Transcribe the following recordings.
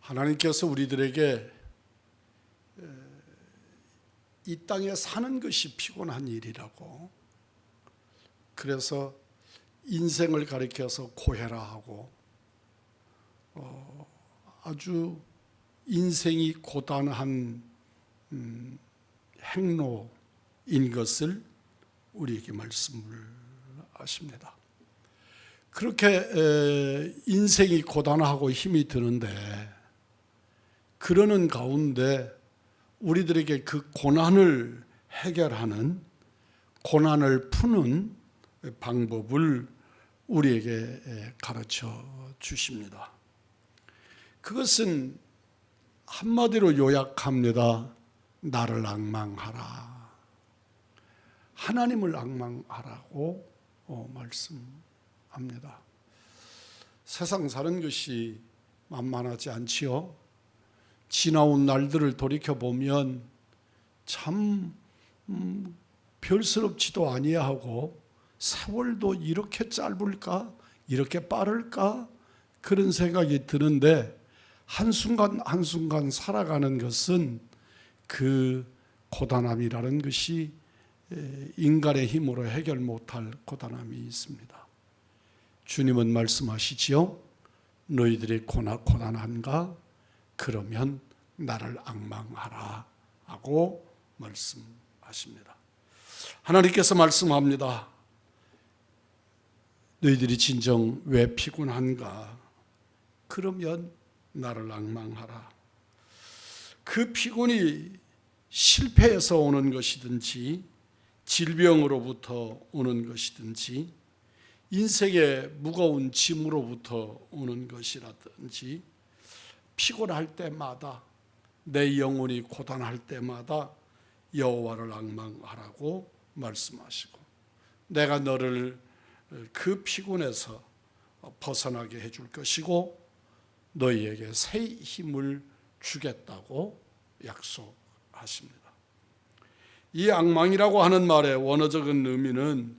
하나님께서 우리들에게 이 땅에 사는 것이 피곤한 일이라고, 그래서 인생을 가리켜서 고해라 하고 아주 인생이 고단한 행로인 것을 우리에게 말씀을 하십니다. 그렇게 인생이 고단하고 힘이 드는데, 그러는 가운데 우리들에게 그 고난을 해결하는, 고난을 푸는 방법을 우리에게 가르쳐 주십니다. 그것은 한마디로 요약합니다. 나를 앙망하라. 하나님을 앙망하라고 말씀합니다. 세상 사는 것이 만만하지 않지요. 지나온 날들을 돌이켜보면 참 별스럽지도 아니하고, 세월도 이렇게 짧을까? 이렇게 빠를까? 그런 생각이 드는데, 한순간 한순간 살아가는 것은 그 고단함이라는 것이 인간의 힘으로 해결 못할 고단함이 있습니다. 주님은 말씀하시지요. 너희들이 고단한가? 그러면 나를 앙망하라 하고 말씀하십니다. 하나님께서 말씀합니다. 너희들이 진정 왜 피곤한가? 그러면 나를 앙망하라. 그 피곤이 실패에서 오는 것이든지, 질병으로부터 오는 것이든지, 인생의 무거운 짐으로부터 오는 것이라든지, 피곤할 때마다, 내 영혼이 고단할 때마다 여호와를 앙망하라고 말씀하시고, 내가 너를 그 피곤에서 벗어나게 해줄 것이고 너희에게 새 힘을 주겠다고 약속하십니다. 이 앙망이라고 하는 말의 원어적인 의미는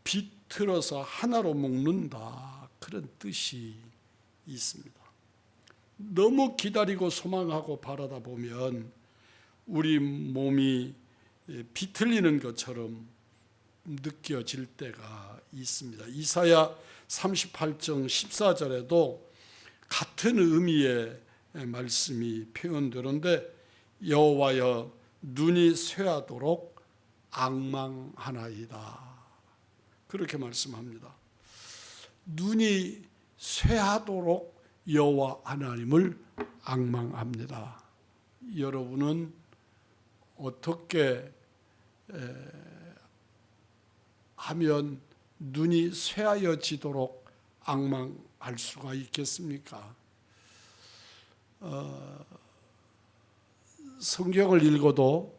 비틀어서 하나로 묶는다, 그런 뜻이 있습니다. 너무 기다리고 소망하고 바라다 보면 우리 몸이 비틀리는 것처럼 느껴질 때가 있습니다. 이사야 38장 14절에도 같은 의미의 말씀이 표현되는데, 여호와여 눈이 쇠하도록 앙망하나이다, 그렇게 말씀합니다. 눈이 쇠하도록 여호와 하나님을 앙망합니다. 여러분은 어떻게 하면 눈이 쇠하여지도록 앙망할 수가 있겠습니까? 성경을 읽어도,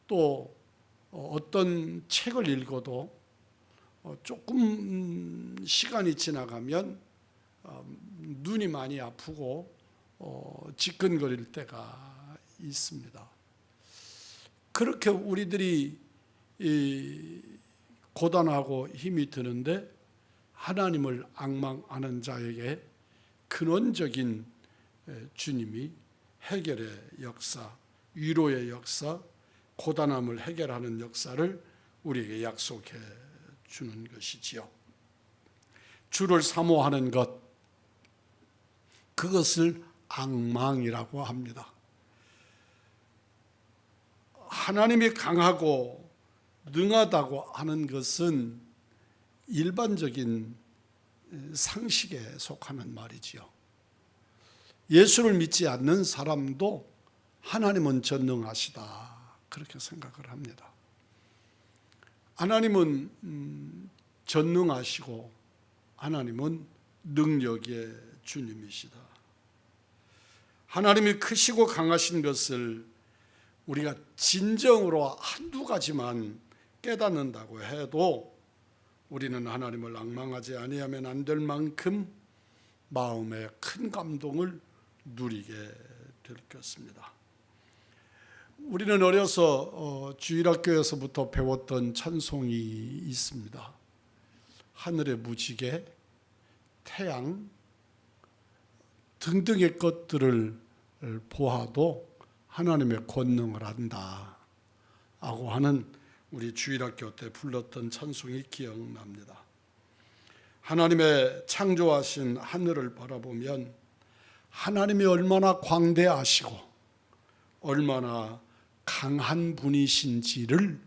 또 어떤 책을 읽어도 조금 시간이 지나가면 눈이 많이 아프고 지끈거릴 때가 있습니다. 그렇게 우리들이 고단하고 힘이 드는데, 하나님을 앙망하는 자에게 근원적인 주님이 해결의 역사, 위로의 역사, 고단함을 해결하는 역사를 우리에게 약속해 주는 것이지요. 주를 사모하는 것, 그것을 앙망이라고 합니다. 하나님이 강하고 능하다고 하는 것은 일반적인 상식에 속하는 말이지요. 예수를 믿지 않는 사람도 하나님은 전능하시다, 그렇게 생각을 합니다. 하나님은 전능하시고 하나님은 능력의 주님이시다. 하나님이 크시고 강하신 것을 우리가 진정으로 한두 가지만 깨닫는다고 해도 우리는 하나님을 앙망하지 아니하면 안 될 만큼 마음의 큰 감동을 누리게 될 것입니다. 우리는 어려서 주일학교에서부터 배웠던 찬송이 있습니다. 하늘의 무지개, 태양, 등등의 것들을 보아도 하나님의 권능을 안다 하고 하는 우리 주일학교 때 불렀던 찬송이 기억납니다. 하나님의 창조하신 하늘을 바라보면 하나님이 얼마나 광대하시고 얼마나 강한 분이신지를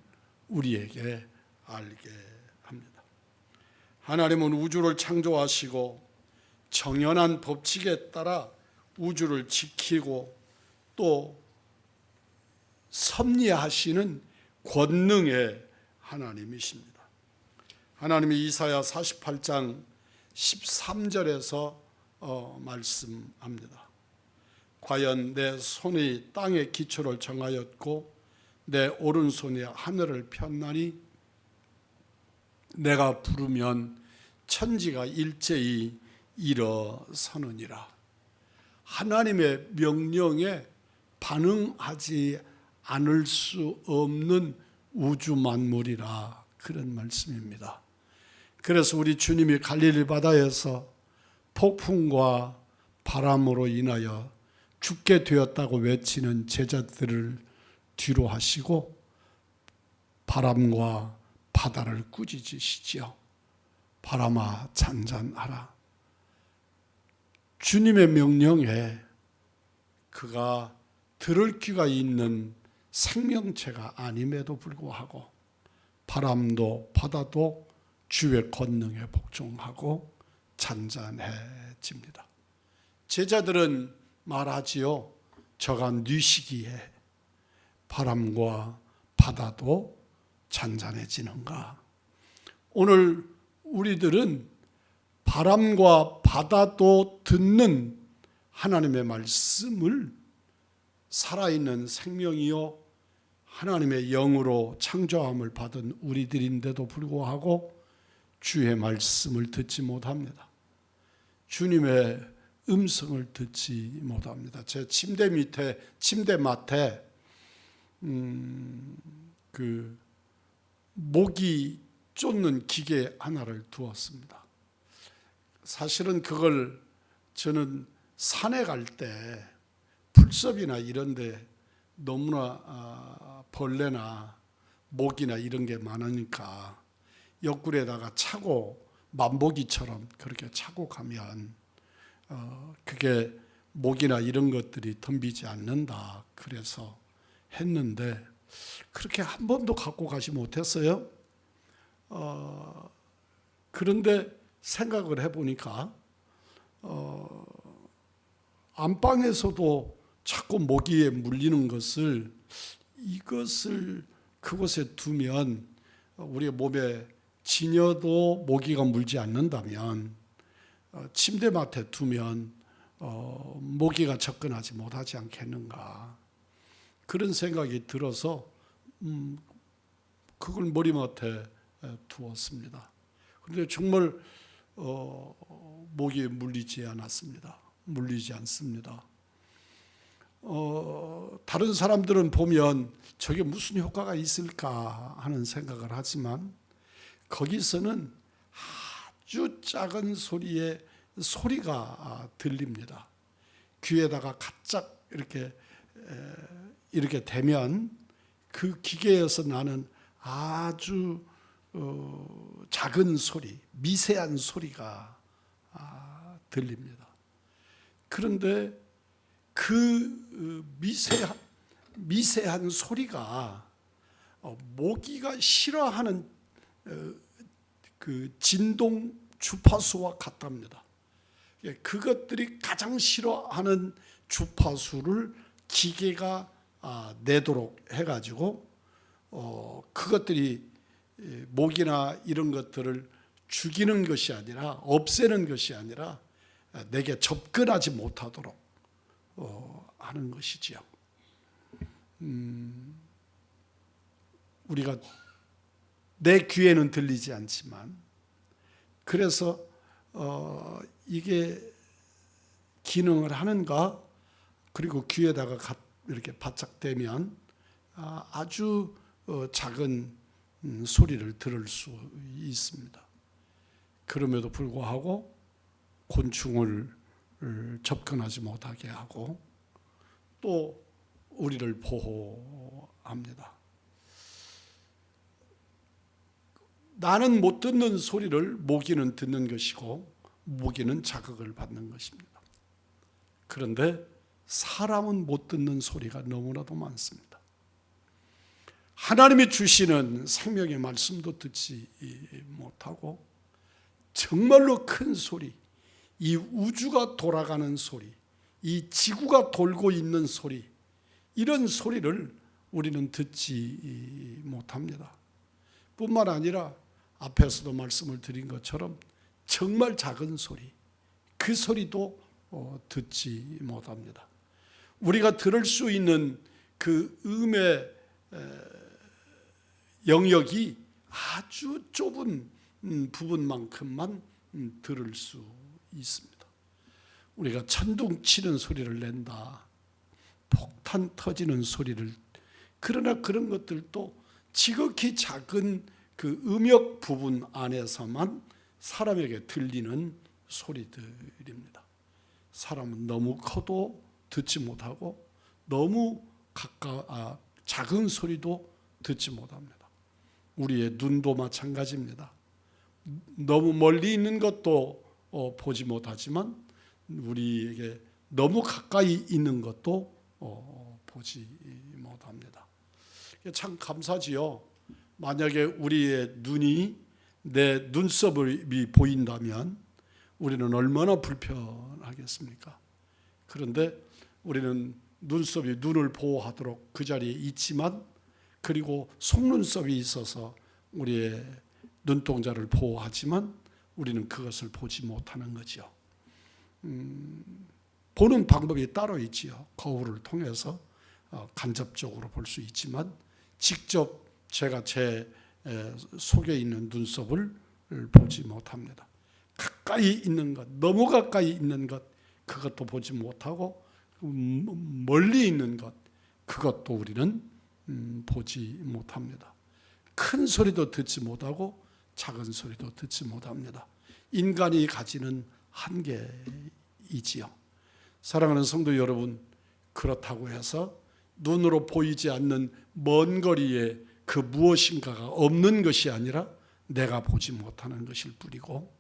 우리에게 알게 합니다. 하나님은 우주를 창조하시고 정연한 법칙에 따라 우주를 지키고 또 섭리하시는 권능의 하나님이십니다. 하나님이 이사야 48장 13절에서 말씀합니다. 과연 내 손이 땅의 기초를 정하였고 내 오른손이 하늘을 폈나니 내가 부르면 천지가 일제히 일어서느니라. 하나님의 명령에 반응하지 않을 수 없는 우주 만물이라, 그런 말씀입니다. 그래서 우리 주님이 갈릴리 바다에서 폭풍과 바람으로 인하여 죽게 되었다고 외치는 제자들을 뒤로 하시고 바람과 바다를 꾸짖으시지요. 바람아 잔잔하라. 주님의 명령에 그가 들을 귀가 있는 생명체가 아님에도 불구하고 바람도 바다도 주의 권능에 복종하고 잔잔해집니다. 제자들은 말하지요. 저가 뉘시기에 바람과 바다도 잔잔해지는가. 오늘 우리들은 바람과 바다도 듣는 하나님의 말씀을 살아있는 생명이요 하나님의 영으로 창조함을 받은 우리들인데도 불구하고 주의 말씀을 듣지 못합니다. 주님의 음성을 듣지 못합니다. 제 침대 밑에, 침대맡에 그 모기 쫓는 기계 하나를 두었습니다. 사실은 그걸 저는 산에 갈 때 풀섭이나 이런 데 너무나 벌레나 모기나 이런 게 많으니까 옆구리에다가 차고 만보기처럼 그렇게 차고 가면 그게 모기나 이런 것들이 덤비지 않는다, 그래서 했는데 그렇게 한 번도 갖고 가지 못했어요. 그런데 생각을 해보니까 안방에서도 자꾸 모기에 물리는 것을, 이것을 그곳에 두면 우리 몸에 지녀도 모기가 물지 않는다면 침대맡에 두면 모기가 접근하지 못하지 않겠는가, 그런 생각이 들어서 그걸 머리맡에 두었습니다. 그런데 정말 모기에 물리지 않습니다. 다른 사람들은 보면 저게 무슨 효과가 있을까 하는 생각을 하지만 거기서는 아주 작은 소리가 들립니다. 귀에다가 가짝 이렇게 대면 그 기계에서 나는 아주 작은 소리, 미세한 소리가 들립니다. 그런데 그 미세한 소리가 모기가 싫어하는 그 진동 주파수와 같답니다. 그것들이 가장 싫어하는 주파수를 기계가 내도록 해가지고 그것들이 모기나 이런 것들을 죽이는 것이 아니라, 없애는 것이 아니라 내게 접근하지 못하도록 하는 것이지요. 우리가 내 귀에는 들리지 않지만, 그래서 이게 기능을 하는가, 그리고 귀에다가 이렇게 바짝 대면 아주 작은 소리를 들을 수 있습니다. 그럼에도 불구하고 곤충을 접근하지 못하게 하고 또 우리를 보호합니다. 나는 못 듣는 소리를 모기는 듣는 것이고 모기는 자극을 받는 것입니다. 그런데 사람은 못 듣는 소리가 너무나도 많습니다. 하나님이 주시는 생명의 말씀도 듣지 못하고 정말로 큰 소리, 이 우주가 돌아가는 소리, 이 지구가 돌고 있는 소리, 이런 소리를 우리는 듣지 못합니다. 뿐만 아니라 앞에서도 말씀을 드린 것처럼 정말 작은 소리, 그 소리도 듣지 못합니다. 우리가 들을 수 있는 그 음의 영역이 아주 좁은 부분만큼만 들을 수 있습니다. 우리가 천둥 치는 소리를 낸다, 폭탄 터지는 소리를, 그러나 그런 것들도 지극히 작은 그 음역 부분 안에서만 사람에게 들리는 소리들입니다. 사람은 너무 커도 듣지 못하고 너무 작은 소리도 듣지 못합니다. 우리의 눈도 마찬가지입니다. 너무 멀리 있는 것도 보지 못하지만 우리에게 너무 가까이 있는 것도 보지 못합니다. 참 감사지요. 만약에 우리의 눈이 내 눈썹이 보인다면 우리는 얼마나 불편하겠습니까? 그런데 우리는 눈썹이 눈을 보호하도록 그 자리에 있지만, 그리고 속눈썹이 있어서 우리의 눈동자를 보호하지만 우리는 그것을 보지 못하는 거죠. 보는 방법이 따로 있지요. 거울을 통해서 간접적으로 볼 수 있지만 직접 제가 제 속에 있는 눈썹을 보지 못합니다. 가까이 있는 것, 너무 가까이 있는 것, 그것도 보지 못하고 멀리 있는 것, 그것도 우리는 보지 못합니다. 큰 소리도 듣지 못하고 작은 소리도 듣지 못합니다. 인간이 가지는 한계이지요. 사랑하는 성도 여러분, 그렇다고 해서 눈으로 보이지 않는 먼 거리에 그 무엇인가가 없는 것이 아니라 내가 보지 못하는 것일 뿐이고,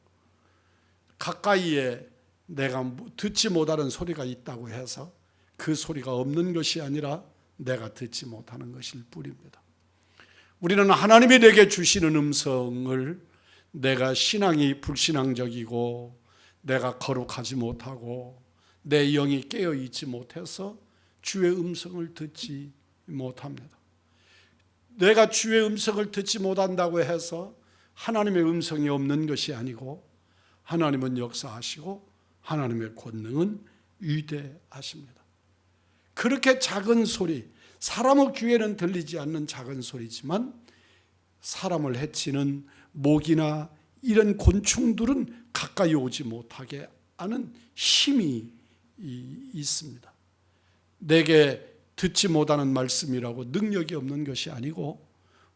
가까이에 내가 듣지 못하는 소리가 있다고 해서 그 소리가 없는 것이 아니라 내가 듣지 못하는 것일 뿐입니다. 우리는 하나님이 내게 주시는 음성을 내가 신앙이 불신앙적이고 내가 거룩하지 못하고 내 영이 깨어있지 못해서 주의 음성을 듣지 못합니다. 내가 주의 음성을 듣지 못한다고 해서 하나님의 음성이 없는 것이 아니고 하나님은 역사하시고 하나님의 권능은 위대하십니다. 그렇게 작은 소리, 사람의 귀에는 들리지 않는 작은 소리지만 사람을 해치는 모기나 이런 곤충들은 가까이 오지 못하게 하는 힘이 있습니다. 내게 듣지 못하는 말씀이라고 능력이 없는 것이 아니고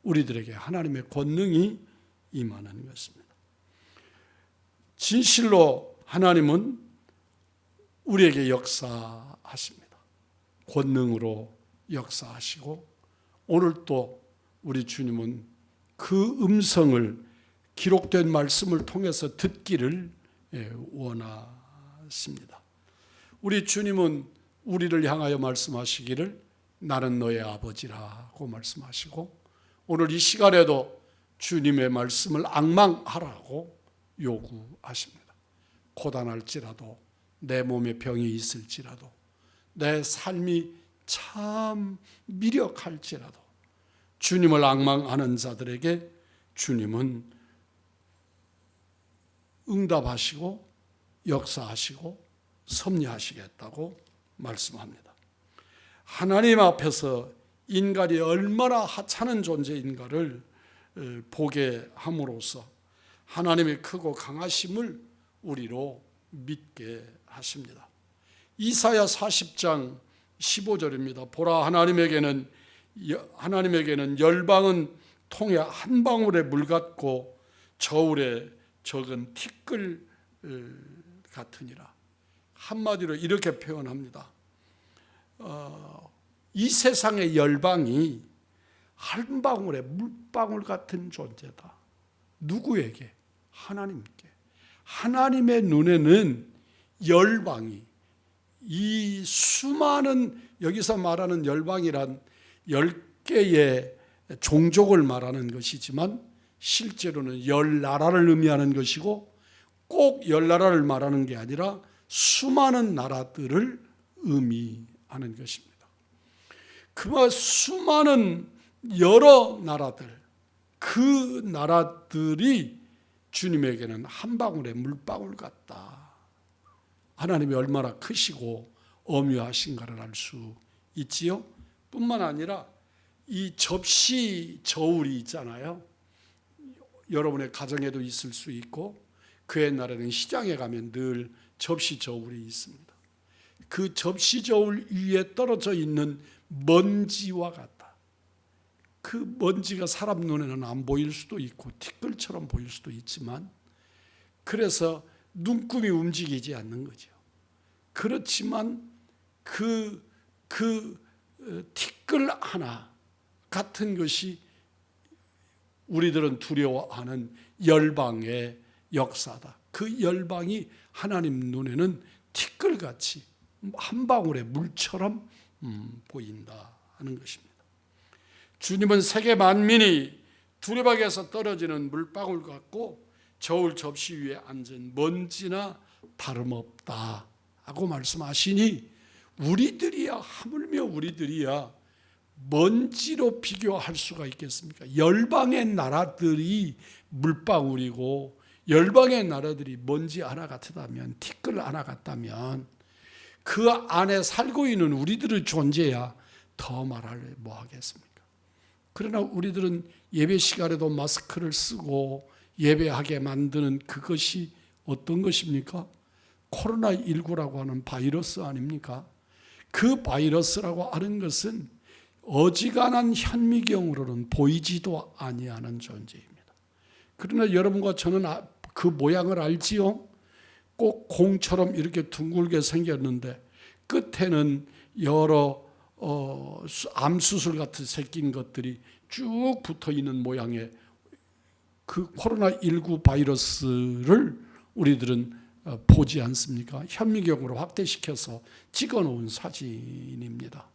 우리들에게 하나님의 권능이 임하는 것입니다. 진실로 하나님은 우리에게 역사하십니다. 권능으로 역사하시고 오늘 또 우리 주님은 그 음성을 기록된 말씀을 통해서 듣기를 원하십니다. 우리 주님은 우리를 향하여 말씀하시기를 나는 너의 아버지라고 말씀하시고 오늘 이 시간에도 주님의 말씀을 앙망하라고 요구하십니다. 고단할지라도 내 몸에 병이 있을지라도 내 삶이 참 미력할지라도 주님을 앙망하는 자들에게 주님은 응답하시고 역사하시고 섭리하시겠다고 말씀합니다. 하나님 앞에서 인간이 얼마나 하찮은 존재인가를 보게 함으로써 하나님의 크고 강하심을 우리로 믿게 하십니다. 이사야 40장 15절입니다. 보라, 하나님에게는 열방은 통에 한 방울의 물 같고 저울에 적은 티끌 같으니라. 한마디로 이렇게 표현합니다. 이 세상의 열방이 한 방울의 물방울 같은 존재다. 누구에게? 하나님께. 하나님의 눈에는 열방이, 이 수많은, 여기서 말하는 열방이란 10개의 종족을 말하는 것이지만 실제로는 10나라를 의미하는 것이고, 꼭 10나라를 말하는 게 아니라 수많은 나라들을 의미하는 것입니다. 그와 수많은 여러 나라들, 그 나라들이 주님에게는 한 방울의 물방울 같다. 하나님이 얼마나 크시고 엄유하신가를 알 수 있지요. 뿐만 아니라 이 접시 저울이 있잖아요. 여러분의 가정에도 있을 수 있고, 그 옛날에는 시장에 가면 늘 접시 저울이 있습니다. 그 접시 저울 위에 떨어져 있는 먼지와 같다. 그 먼지가 사람 눈에는 안 보일 수도 있고 티끌처럼 보일 수도 있지만, 그래서 눈금이 움직이지 않는 거죠. 그렇지만 그 티끌 하나 같은 것이 우리들은 두려워하는 열방의 역사다. 그 열방이 하나님 눈에는 티끌같이 한 방울의 물처럼 보인다 하는 것입니다. 주님은 세계 만민이 두레박에서 떨어지는 물방울 같고 저울 접시 위에 앉은 먼지나 다름없다 하고 말씀하시니, 우리들이야, 하물며 우리들이야 먼지로 비교할 수가 있겠습니까? 열방의 나라들이 물방울이고 열방의 나라들이 먼지 하나 같다면, 티끌 하나 같다면, 그 안에 살고 있는 우리들의 존재야 더 말할 뭐 하겠습니까? 그러나 우리들은 예배 시간에도 마스크를 쓰고 예배하게 만드는 그것이 어떤 것입니까? 코로나19라고 하는 바이러스 아닙니까? 그 바이러스라고 하는 것은 어지간한 현미경으로는 보이지도 아니하는 존재입니다. 그러나 여러분과 저는 그 모양을 알지요? 꼭 공처럼 이렇게 둥글게 생겼는데 끝에는 여러 암수술 같은 생긴 것들이 쭉 붙어 있는 모양의 그 코로나19 바이러스를 우리들은 보지 않습니까? 현미경으로 확대시켜서 찍어놓은 사진입니다.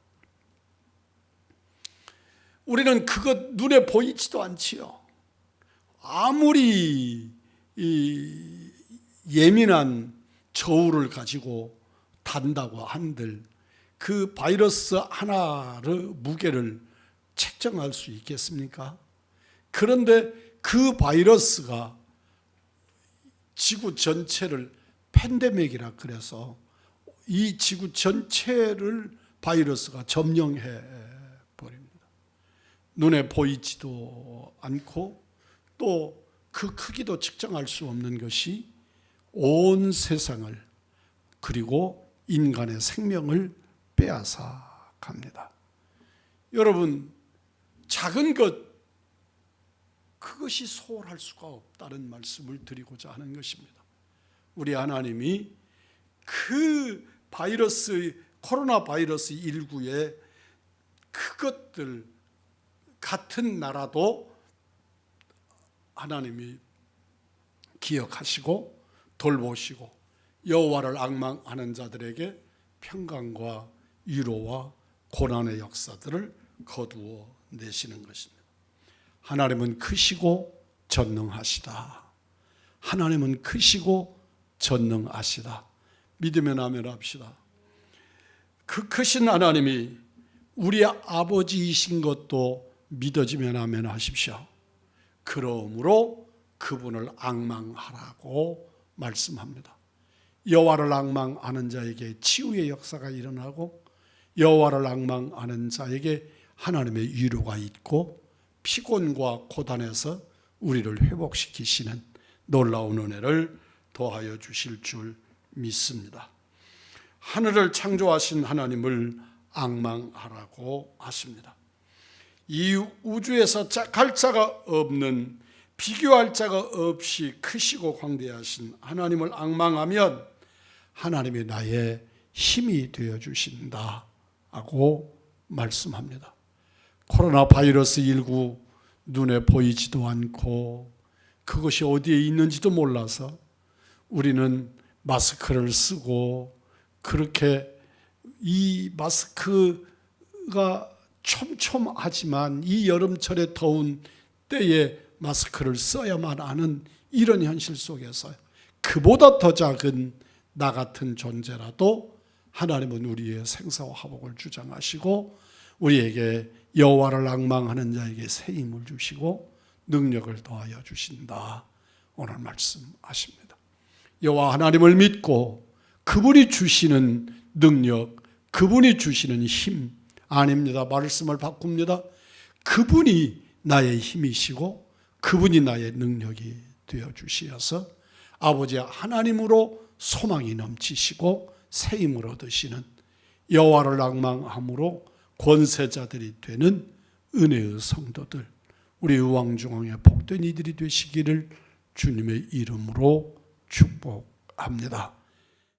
우리는 그것 눈에 보이지도 않지요. 아무리 예민한 저울을 가지고 단다고 한들 그 바이러스 하나의 무게를 책정할 수 있겠습니까? 그런데 그 바이러스가 지구 전체를 팬데믹이라 그래서 이 지구 전체를 바이러스가 점령해 버립니다. 눈에 보이지도 않고 또 그 크기도 측정할 수 없는 것이 온 세상을, 그리고 인간의 생명을 빼앗아 갑니다. 여러분, 작은 것, 그것이 소홀할 수가 없다는 말씀을 드리고자 하는 것입니다. 우리 하나님이 그 바이러스, 코로나 바이러스 19의 그것들 같은 나라도 하나님이 기억하시고 돌보시고 여호와를 앙망하는 자들에게 평강과 위로와 고난의 역사들을 거두어 내시는 것입니다. 하나님은 크시고 전능하시다. 하나님은 크시고 전능하시다. 믿으면 아멘 합시다. 그 크신 하나님이 우리 아버지이신 것도 믿어지면 아멘 하십시오. 그러므로 그분을 앙망하라고 말씀합니다. 여호와를 앙망하는 자에게 치유의 역사가 일어나고 여호와를 앙망하는 자에게 하나님의 위로가 있고 피곤과 고단에서 우리를 회복시키시는 놀라운 은혜를 더하여 주실 줄 믿습니다. 하늘을 창조하신 하나님을 앙망하라고 하십니다. 이 우주에서 갈 자가 없는, 비교할 자가 없이 크시고 광대하신 하나님을 앙망하면 하나님이 나의 힘이 되어 주신다 하고 말씀합니다. 코로나 바이러스 19 눈에 보이지도 않고 그것이 어디에 있는지도 몰라서 우리는 마스크를 쓰고 그렇게 이 마스크가 촘촘하지만 이 여름철에 더운 때에 마스크를 써야만 하는 이런 현실 속에서 그보다 더 작은 나 같은 존재라도 하나님은 우리의 생사와 화복을 주장하시고 우리에게 여호와를 앙망하는 자에게 새 힘을 주시고 능력을 더하여 주신다. 오늘 말씀하십니다. 여호와 하나님을 믿고 그분이 주시는 능력, 그분이 주시는 힘 아닙니다. 말씀을 바꿉니다. 그분이 나의 힘이시고 그분이 나의 능력이 되어 주시어서 아버지 하나님으로 소망이 넘치시고 새 힘을 얻으시는 여호와를 앙망함으로 권세자들이 되는 은혜의 성도들, 우리 의왕중앙의 복된 이들이 되시기를 주님의 이름으로 축복합니다.